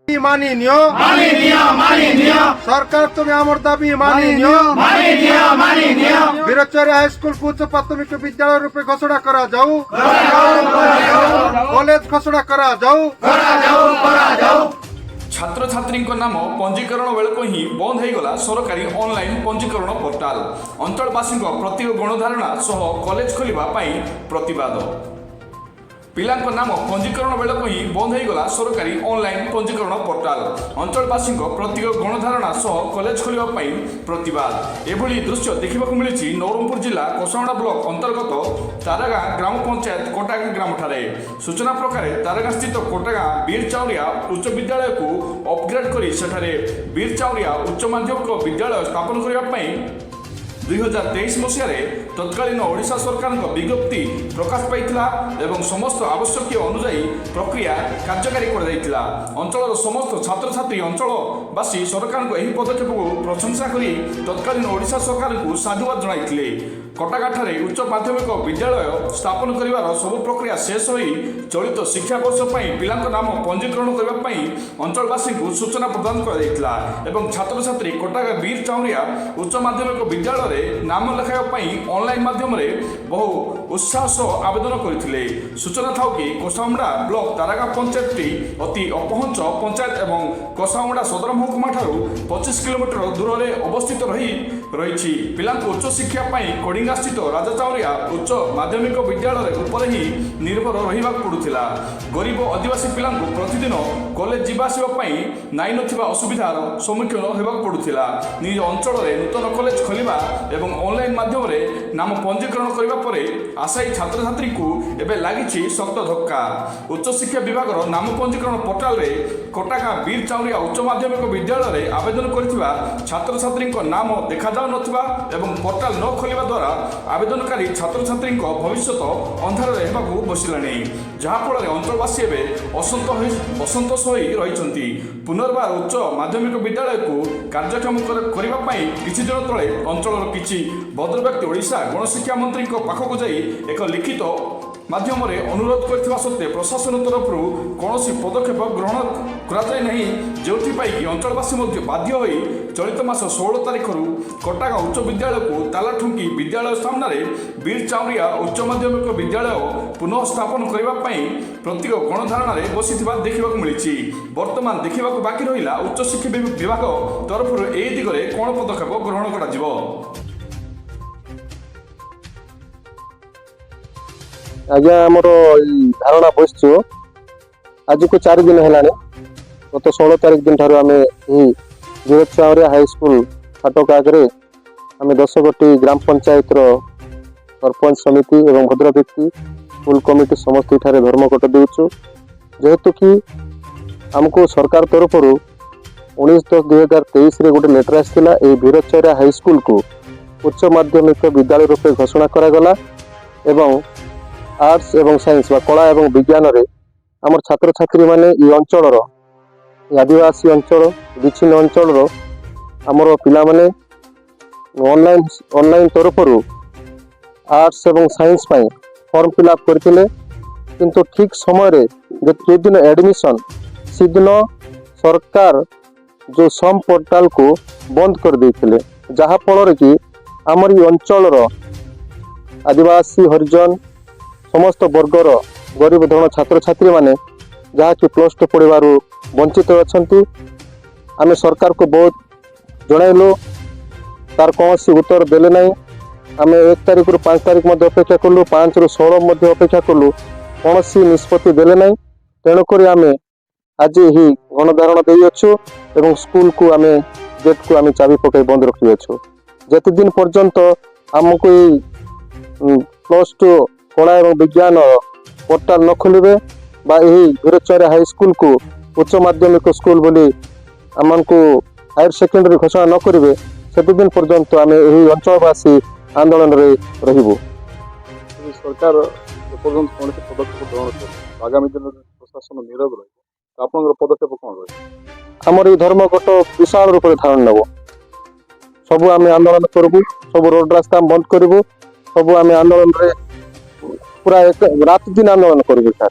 মানি সরকার তুমি আমার দাবি মানি বীরচর হাইস্কুল উচ্চ প্রাথমিক বিদ্যালয় রূপে ঘোষণা করা যাও কলেজ ঘোষণা করা যাও छात्र छात्री नाम पंजीकरण बेलू ही बंद हो गला सरकारी ऑनलाइन पंजीकरण पोर्टाल अंचलवासी प्रत्येक गणधारणा सह कॉलेज खोलने प्रतिवाद पिला नाम पंजीकरण बेलू ही बंद हो गला सरकारी ऑनलाइन पंजीकरण पोर्टाल अंचलवासी प्रत्येक गणधारणा सह कॉलेज खोलने प्रतिवाद एभली दृश्य देखा मिली नवरंगपुर जिला कोसावड़ा ब्लॉक अंतर्गत तारागाँ ग्राम पंचायत कोटागाँ ग्राम ठारे सूचना प्रकार तारागाँ स्थित कोटागाँ वीर चाउरिया उच्च विद्यालय को अपग्रेड कर सेठारे वीर चाउरिया उच्च माध्यमिक विद्यालय स्थापन करने 2023 मसीह तत्कालीन ओडिशा सरकार विज्ञप्ति प्रकाश पाइथिला एवं समस्त आवश्यक अनुजाई प्रक्रिया कार्यकारी कर अंचल समस्त छात्र छात्री अंचलवासी सरकार यह पदक्षेप को प्रशंसा करी तत्कालीन ओडिशा सरकार को साधुवाद जणाइथिले कोटागाँठारे उच्च माध्यमिक विद्यालय स्थापन करिवार सब प्रक्रिया शेष होई चलित शिक्षा वर्ष पिला नाम पंजीकरण करने अंचलवासी को सूचना प्रदान कर छात्र छात्री कोटागाँ वीर चाउरिया उच्च माध्यमिक विद्यालय नाम लेखाई ऑनलाइन माध्यम बहु उत्साह सह आवेदन करते सूचना था कि कोसावड़ा ब्लॉक तारागाँ पंचायत अति अपहंच पंचायत एवं कोसावड़ा सदर महकुमा ठारू 25 किलोमीटर दूर में अवस्थित रही पिला उच्च शिक्षा कोडिंगा स्थित राजा चाउरिया उच्च माध्यमिक विद्यालय उपर ही निर्भर रहा पड़ूला गरीब आदिवासी पिला प्रतिदिन कॉलेज जावासवाई नाई नथिबा असुविधार सम्मुखीन होगा पड़ूला निज अंचल नूतन कॉलेज खोलिबा एवं ऑनलाइन माध्यम नाम पंजीकरण करने पर आशायी छात्र छात्री को एवं लगी शक्त धक्का उच्च शिक्षा विभाग नाम पंजीकरण पोर्टाल रे कोटागाँ वीर चाउरिया उच्च माध्यमिक विद्यालय आवेदन करथिबा छात्र छात्री नाम देखा जाउ नथिबा एवं पोर्टाल न खोलिबा द्वारा आवेदनकारी छात्र छात्री भविष्य अंधार होगाकू बसिलानी जहाँफल अंचलवासी असंतोष हो रही पुनर्बार उच्च माध्यमिक विद्यालय को कार्यक्षम करने किछि दिन तले अंचल किछि भद्र व्यक्ति ओडिशा गणशिक्षा मंत्री पाखक जाई एक लिखित माध्यम अनुरोध करथिबा सत्त्वे प्रशासन तरफ कौन पदक्षेप ग्रहण कराई नहीं जो कि अंचलवासी बाध्य हो चलित मास 16 तारीख कोटागाँ उच्च विद्यालय को ताला ठुंकी विद्यालय सामने वीर चाउरिया उच्च माध्यमिक विद्यालय पुनः स्थापन करने प्रत्येक गणधारणा बसी देखा मिली वर्तमान देखा बाकी रहा उच्च शिक्षा विभाग तरफ ए दिगरे कौन पदक्षेप ग्रहण कर आज्ञा आमर धारणा बसचु आज को 4 दिन है गत 16 तारीख दिन ठार आम वीर चाउरिया हाईस्कूल फाटक आगे आम 10 गोटी ग्राम पंचायत सरपंच समिति एवं भद्र व्यक्ति स्कूल कमिटी समस्त ठारे धर्मघट देउछु जेहेतु कि आमको सरकार तरफ 19/10/2023 रे गोटे लेटर आसला ए वीर चाउरिया हाईस्कूल को उच्च माध्यमिक विद्यालय रूपे घोषणा करागला एवं आर्ट्स एवं साइंस व कला एवं विज्ञान रे आमर छात्र छात्री माने ई अंचल आदिवासी अंचल विच्छिन्न अंचल आमर पिला माने ऑनलाइन तरफ आर्ट्स एवं साइंस फॉर्म फिलअप करथिले किंतु ठीक समय जो दिन एडमिशन से दिन सरकार जो सम पोर्टाल को बंद कर देथिले जहा फल कि आमर ई अंचल आदिवासी हरिजन समस्त वर्गर गरीब धरण छात्र छात्री माने जहाँकि +2 पढ़ार वंचित अच्छा आम सरकार को बहुत जनइलु तार कौन उत्तर देले ना आम 1 तारीख रु 5 तारीख अपेक्षा कलु 5 रु 16 अपेक्षा कलु कौन निष्पत्ति देले ना तेणुक आम आज ही गणधारण देछु एवं स्कूल को आम गेट को आम चाबी पकई बंद रखी अच्छु जिते दिन पर्यंत आमको +2 कला एवं विज्ञान पोर्टाल न खोलिबे बा यही वीर चाउरिया हाईस्कूल को उच्च माध्यमिक स्कूल बोली आमको हायर सेकेंडरी घोषणा न करेंगे से दिन पर्यंत आम यही अंचलवासी आंदोलन रे रहिबो। सरकार पर्यंत कौन पदक्षेप ग्रहण कर आगामी दिन प्रशासन नीरव रही पदक्षेप कौन रही आमर ये धर्मघट विशाल रूप से धारण नब सबू आम आंदोलन करूँ सब रोड रास्ता बंद करूँ सबू आम आंदोलन रे पूरा एक रात दिन आंदोलन करूँ सर।